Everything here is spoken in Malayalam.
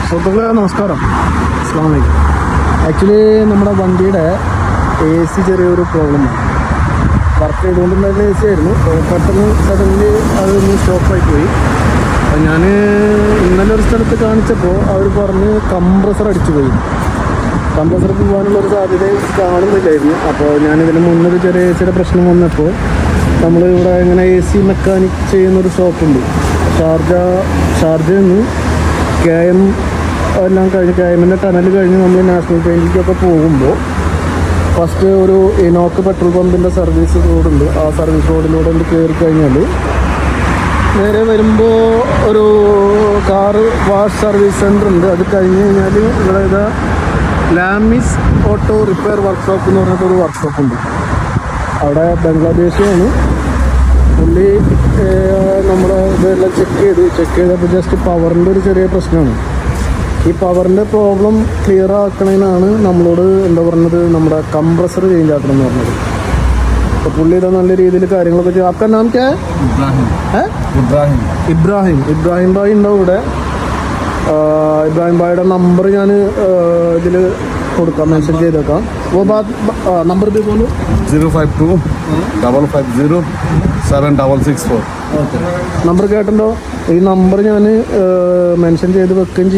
സുഹൃത്തുക്കളെ നമസ്കാരം, അസ്സലാമു അലൈക്കും. ആക്ച്വലി നമ്മുടെ വണ്ടിയുടെ AC ചെറിയൊരു പ്രോബ്ലമാണ്. വർക്ക് ചെയ്തുകൊണ്ടിരുന്ന AC ആയിരുന്നു. പെട്ടെന്ന് സഡൻലി അതൊന്ന് സ്റ്റോപ്പായി പോയി. അപ്പോൾ ഞാൻ ഇന്നലെ ഒരു സ്ഥലത്ത് കാണിച്ചപ്പോൾ അവർ പറഞ്ഞ് കംപ്രസർ അടിച്ചു പോയി. കംപ്രസർ പോകാനുള്ളൊരു സാധ്യത കാണുന്നില്ലായിരുന്നു. അപ്പോൾ ഞാനിതിന് മുന്നൊരു ചെറിയ AC പ്രശ്നം വന്നപ്പോൾ നമ്മൾ ഇവിടെ ഇങ്ങനെ AC മെക്കാനിക് ചെയ്യുന്നൊരു ഷോപ്പുണ്ട്. ഷാർജയിൽ നിന്ന് KM എല്ലാം കഴിഞ്ഞ് KMൻ്റെ ടണൽ കഴിഞ്ഞ് നമ്മൾ നാഷണൽ പെയിൻറ്റിലേക്കൊക്കെ പോകുമ്പോൾ ഫസ്റ്റ് ഒരു ഇനോക്ക് പെട്രോൾ പമ്പിൻ്റെ സർവീസ് റോഡുണ്ട്. ആ സർവീസ് റോഡിലൂടെ കയറി കഴിഞ്ഞാൽ നേരെ വരുമ്പോൾ ഒരു കാറ് വാഷ് സർവീസ് സെൻ്റർ ഉണ്ട്. അത് കഴിഞ്ഞ് കഴിഞ്ഞാൽ ഇവിടെ ഇതാ ലാമിസ് ഓട്ടോ റിപ്പയർ വർക്ക്ഷോപ്പ് എന്ന് പറഞ്ഞിട്ടൊരു വർക്ക്ഷോപ്പുണ്ട്. അവിടെ ബംഗ്ലാദേശിയാണ് പുള്ളി. നമ്മുടെ ഇതെല്ലാം ചെക്ക് ചെയ്തപ്പോൾ ജസ്റ്റ് പവറിൻ്റെ ഒരു ചെറിയ പ്രശ്നമാണ്. ഈ പവറിൻ്റെ പ്രോബ്ലം ക്ലിയർ ആക്കണതിനാണ് നമ്മളോട് എന്താ പറഞ്ഞത്, നമ്മുടെ കംപ്രസർ ചേഞ്ച് ആക്കണം എന്ന് പറഞ്ഞത്. അപ്പോൾ പുള്ളി ഇതാ നല്ല രീതിയിൽ കാര്യങ്ങളൊക്കെ ചെയ്യും. അപ്പം നമുക്ക് ഇബ്രാഹിം ഭായി ഉണ്ടാവും ഇവിടെ. ഇബ്രാഹിം ഭായിയുടെ നമ്പർ ഞാൻ ഇതിൽ കൊടുക്കാം, മെൻഷൻ ചെയ്തേക്കാം. वो बात नंबर भी बोलो. 052-550-7664. ഓക്കെ, നമ്പർ കേട്ടല്ലോ. ഈ നമ്പർ ഞാൻ മെൻഷൻ ചെയ്ത് വെക്കുകയും